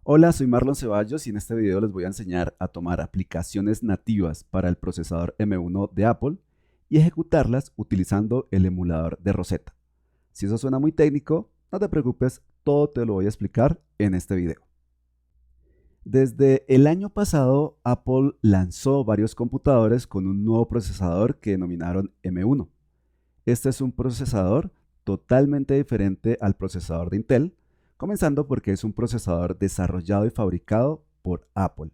Hola, soy Marlon Ceballos y en este video les voy a enseñar a tomar aplicaciones nativas para el procesador M1 de Apple y ejecutarlas utilizando el emulador de Rosetta. Si eso suena muy técnico, no te preocupes, todo te lo voy a explicar en este video. Desde el año pasado, Apple lanzó varios computadores con un nuevo procesador que denominaron M1. Este es un procesador totalmente diferente al procesador de Intel, comenzando porque es un procesador desarrollado y fabricado por Apple.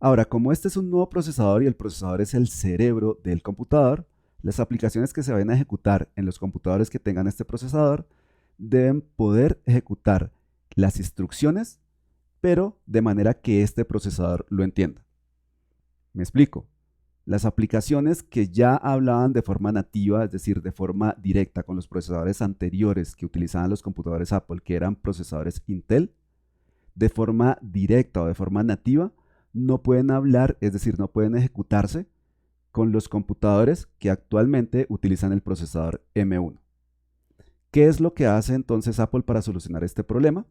Ahora, como este es un nuevo procesador y el procesador es el cerebro del computador, las aplicaciones que se vayan a ejecutar en los computadores que tengan este procesador deben poder ejecutar las instrucciones, pero de manera que este procesador lo entienda. Me explico. Las aplicaciones que ya hablaban de forma nativa, es decir, de forma directa con los procesadores anteriores que utilizaban los computadores Apple, que eran procesadores Intel, de forma directa o de forma nativa, no pueden hablar, es decir, no pueden ejecutarse con los computadores que actualmente utilizan el procesador M1. ¿Qué es lo que hace entonces Apple para solucionar este problema?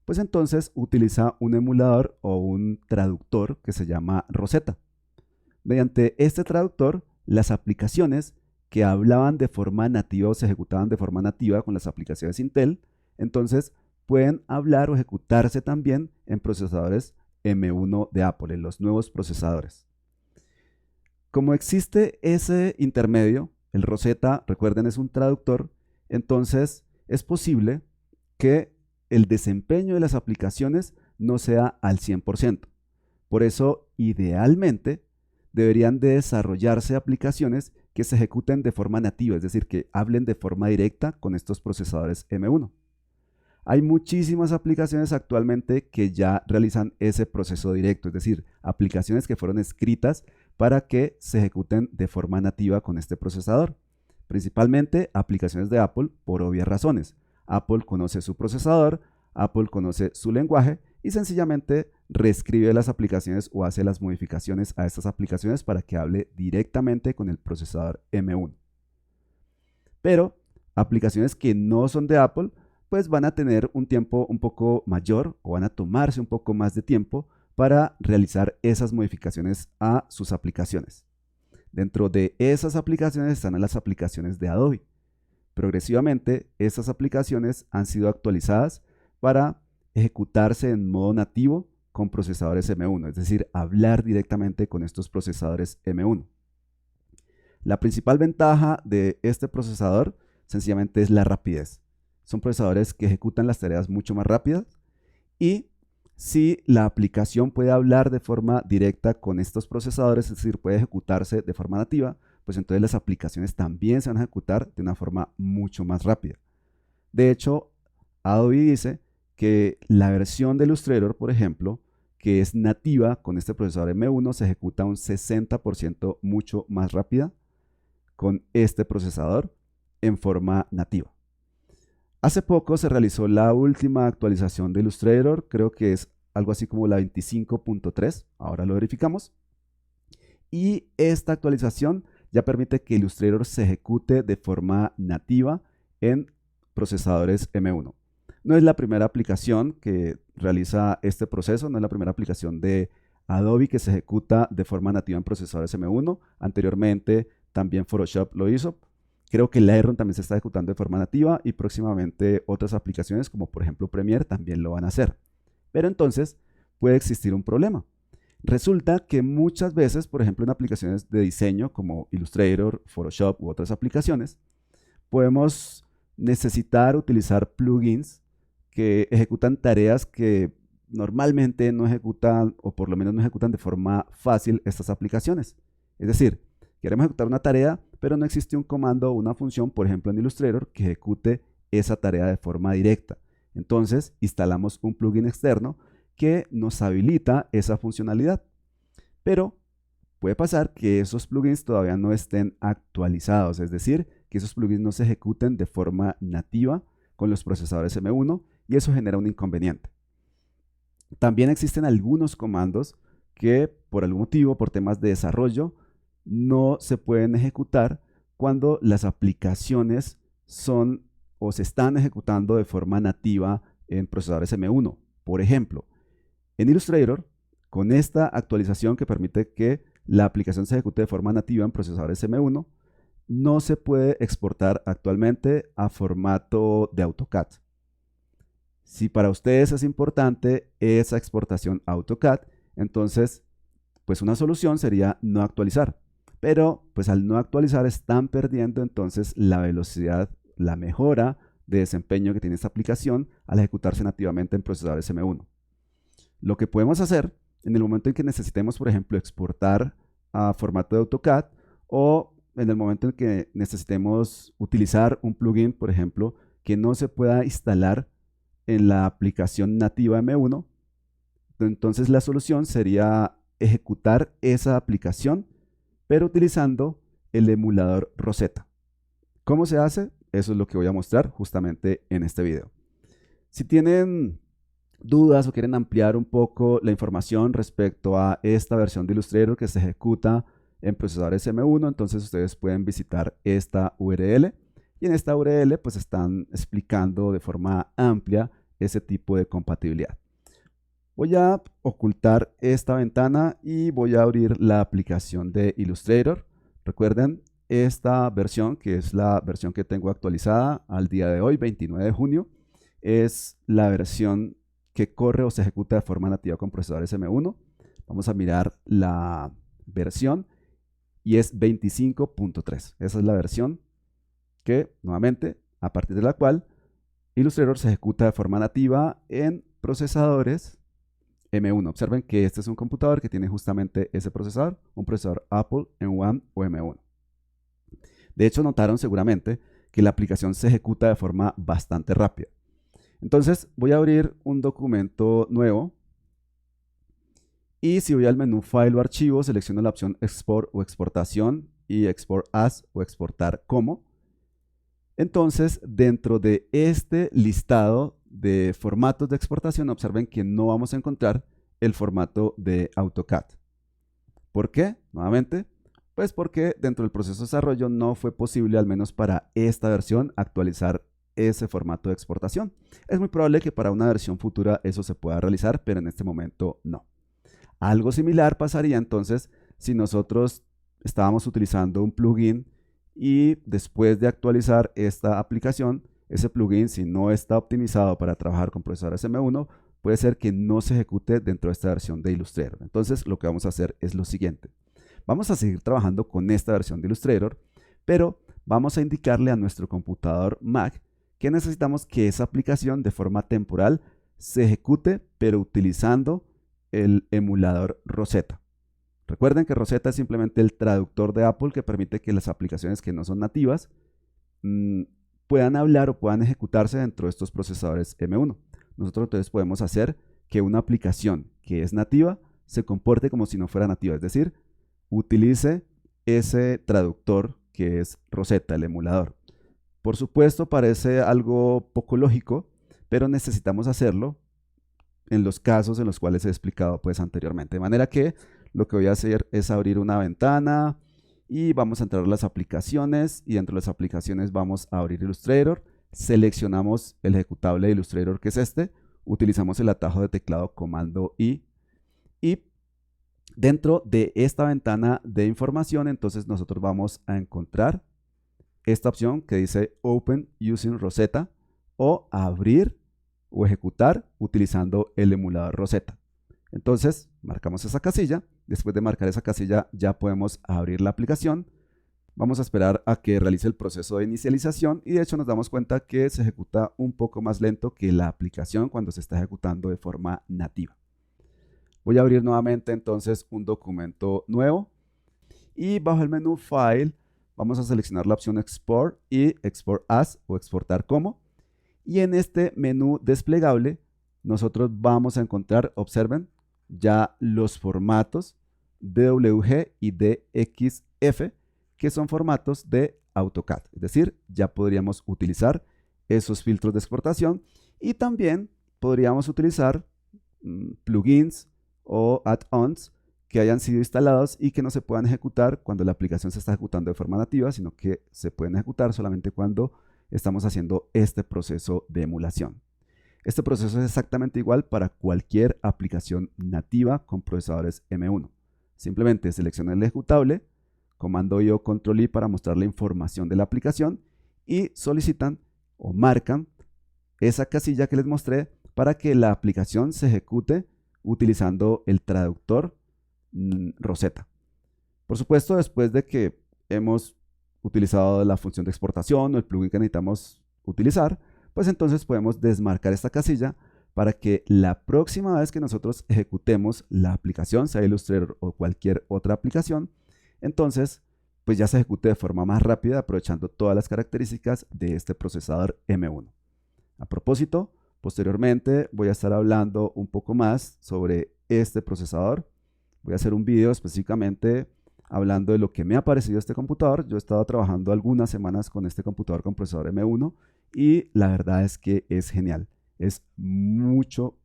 Pues entonces utiliza un emulador o un traductor que se llama Rosetta. Mediante este traductor, las aplicaciones que hablaban de forma nativa o se ejecutaban de forma nativa con las aplicaciones Intel, entonces pueden hablar o ejecutarse también en procesadores M1 de Apple, en los nuevos procesadores. Como existe ese intermedio, el Rosetta, recuerden, es un traductor, entonces es posible que el desempeño de las aplicaciones no sea al 100%. Por eso, idealmente, deberían de desarrollarse aplicaciones que se ejecuten de forma nativa, es decir, que hablen de forma directa con estos procesadores M1. Hay muchísimas aplicaciones actualmente que ya realizan ese proceso directo, es decir, aplicaciones que fueron escritas para que se ejecuten de forma nativa con este procesador. Principalmente aplicaciones de Apple por obvias razones. Apple conoce su procesador, Apple conoce su lenguaje y sencillamente reescribe las aplicaciones o hace las modificaciones a estas aplicaciones para que hable directamente con el procesador M1. Pero aplicaciones que no son de Apple, pues van a tener un tiempo un poco mayor o van a tomarse un poco más de tiempo para realizar esas modificaciones a sus aplicaciones. Dentro de esas aplicaciones están las aplicaciones de Adobe. Progresivamente, estas aplicaciones han sido actualizadas para ejecutarse en modo nativo con procesadores M1, es decir, hablar directamente con estos procesadores M1. La principal ventaja de este procesador sencillamente es la rapidez. Son procesadores que ejecutan las tareas mucho más rápidas y si la aplicación puede hablar de forma directa con estos procesadores, es decir, puede ejecutarse de forma nativa, pues entonces las aplicaciones también se van a ejecutar de una forma mucho más rápida. De hecho, Adobe dice que la versión de Illustrator, por ejemplo, que es nativa con este procesador M1, se ejecuta un 60% mucho más rápida con este procesador en forma nativa. Hace poco se realizó la última actualización de Illustrator, creo que es algo así como la 25.3, ahora lo verificamos. Y esta actualización ya permite que Illustrator se ejecute de forma nativa en procesadores M1. No es la primera aplicación que realiza este proceso, no es la primera aplicación de Adobe que se ejecuta de forma nativa en procesadores M1. Anteriormente también Photoshop lo hizo. Creo que Lightroom también se está ejecutando de forma nativa y próximamente otras aplicaciones como por ejemplo Premiere también lo van a hacer. Pero entonces puede existir un problema. Resulta que muchas veces, por ejemplo en aplicaciones de diseño como Illustrator, Photoshop u otras aplicaciones, podemos necesitar utilizar plugins que ejecutan tareas que normalmente no ejecutan o por lo menos no ejecutan de forma fácil estas aplicaciones. Es decir, queremos ejecutar una tarea, pero no existe un comando o una función, por ejemplo en Illustrator, que ejecute esa tarea de forma directa. Entonces, instalamos un plugin externo que nos habilita esa funcionalidad. Pero puede pasar que esos plugins todavía no estén actualizados, es decir, que esos plugins no se ejecuten de forma nativa con los procesadores M1 y eso genera un inconveniente. También existen algunos comandos que por algún motivo, por temas de desarrollo, no se pueden ejecutar cuando las aplicaciones son o se están ejecutando de forma nativa en procesadores M1. Por ejemplo, En Illustrator, con esta actualización que permite que la aplicación se ejecute de forma nativa en procesadores M1, no se puede exportar actualmente a formato de AutoCAD. Si para ustedes es importante esa exportación a AutoCAD, entonces pues una solución sería no actualizar. Pero pues al no actualizar están perdiendo entonces la velocidad, la mejora de desempeño que tiene esta aplicación al ejecutarse nativamente en procesadores M1. Lo que podemos hacer en el momento en que necesitemos, por ejemplo, exportar a formato de AutoCAD o en el momento en que necesitemos utilizar un plugin, por ejemplo, que no se pueda instalar en la aplicación nativa M1, entonces la solución sería ejecutar esa aplicación, pero utilizando el emulador Rosetta. ¿Cómo se hace? Eso es lo que voy a mostrar justamente en este video. Si tienen dudas o quieren ampliar un poco la información respecto a esta versión de Illustrator que se ejecuta en procesadores M1, entonces ustedes pueden visitar esta URL y en esta URL pues están explicando de forma amplia ese tipo de compatibilidad. Voy a ocultar esta ventana y voy a abrir la aplicación de Illustrator. Recuerden, esta versión, que es la versión que tengo actualizada al día de hoy, 29 de junio, es la versión que corre o se ejecuta de forma nativa con procesadores M1. Vamos a mirar la versión y es 25.3. Esa es la versión que, nuevamente, a partir de la cual Illustrator se ejecuta de forma nativa en procesadores M1. Observen que este es un computador que tiene justamente ese procesador, un procesador Apple M1 o M1. De hecho, notaron seguramente que la aplicación se ejecuta de forma bastante rápida. Entonces, voy a abrir un documento nuevo y si voy al menú File o Archivo, selecciono la opción Export o Exportación y Export As o Exportar como. Entonces, dentro de este listado de formatos de exportación, observen que no vamos a encontrar el formato de AutoCAD. ¿Por qué? Nuevamente, pues porque dentro del proceso de desarrollo no fue posible, al menos para esta versión, actualizar ese formato de exportación. Es muy probable que para una versión futura eso se pueda realizar, pero en este momento no. Algo similar pasaría entonces si nosotros estábamos utilizando un plugin y después de actualizar esta aplicación, ese plugin, si no está optimizado para trabajar con procesadores M1, puede ser que no se ejecute dentro de esta versión de Illustrator. Entonces, lo que vamos a hacer es lo siguiente. Vamos a seguir trabajando con esta versión de Illustrator, pero vamos a indicarle a nuestro computador Mac que necesitamos que esa aplicación de forma temporal se ejecute, pero utilizando el emulador Rosetta. Recuerden que Rosetta es simplemente el traductor de Apple que permite que las aplicaciones que no son nativas puedan hablar o puedan ejecutarse dentro de estos procesadores M1. Nosotros entonces podemos hacer que una aplicación que es nativa se comporte como si no fuera nativa, es decir, utilice ese traductor que es Rosetta, el emulador. Por supuesto, parece algo poco lógico, pero necesitamos hacerlo en los casos en los cuales he explicado pues anteriormente. De manera que lo que voy a hacer es abrir una ventana y vamos a entrar a las aplicaciones y dentro de las aplicaciones vamos a abrir Illustrator. Seleccionamos el ejecutable de Illustrator que es este. Utilizamos el atajo de teclado comando I y dentro de esta ventana de información entonces nosotros vamos a encontrar esta opción que dice Open Using Rosetta o abrir o ejecutar utilizando el emulador Rosetta. Entonces, marcamos esa casilla. Después de marcar esa casilla, ya podemos abrir la aplicación. Vamos a esperar a que realice el proceso de inicialización y de hecho nos damos cuenta que se ejecuta un poco más lento que la aplicación cuando se está ejecutando de forma nativa. Voy a abrir nuevamente entonces un documento nuevo y bajo el menú File vamos a seleccionar la opción Export y Export As o Exportar como. Y en este menú desplegable nosotros vamos a encontrar, observen, ya los formatos DWG y DXF, que son formatos de AutoCAD. Es decir, ya podríamos utilizar esos filtros de exportación y también podríamos utilizar plugins o add-ons que hayan sido instalados y que no se puedan ejecutar cuando la aplicación se está ejecutando de forma nativa, sino que se pueden ejecutar solamente cuando estamos haciendo este proceso de emulación. Este proceso es exactamente igual para cualquier aplicación nativa con procesadores M1. Simplemente seleccionan el ejecutable, comando I o control I para mostrar la información de la aplicación y solicitan o marcan esa casilla que les mostré para que la aplicación se ejecute utilizando el traductor Rosetta. Por supuesto, después de que hemos utilizado la función de exportación o el plugin que necesitamos utilizar, pues entonces podemos desmarcar esta casilla para que la próxima vez que nosotros ejecutemos la aplicación, sea Illustrator o cualquier otra aplicación, entonces pues ya se ejecute de forma más rápida aprovechando todas las características de este procesador M1. A propósito, posteriormente voy a estar hablando un poco más sobre este procesador. Voy a hacer un video específicamente hablando de lo que me ha parecido este computador. Yo he estado trabajando algunas semanas con este computador con procesador M1 y la verdad es que es genial. Es mucho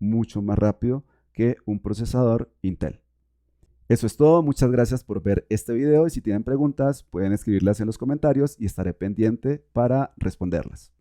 más rápido que un procesador Intel. Eso es todo, muchas gracias por ver este video y si tienen preguntas pueden escribirlas en los comentarios y estaré pendiente para responderlas.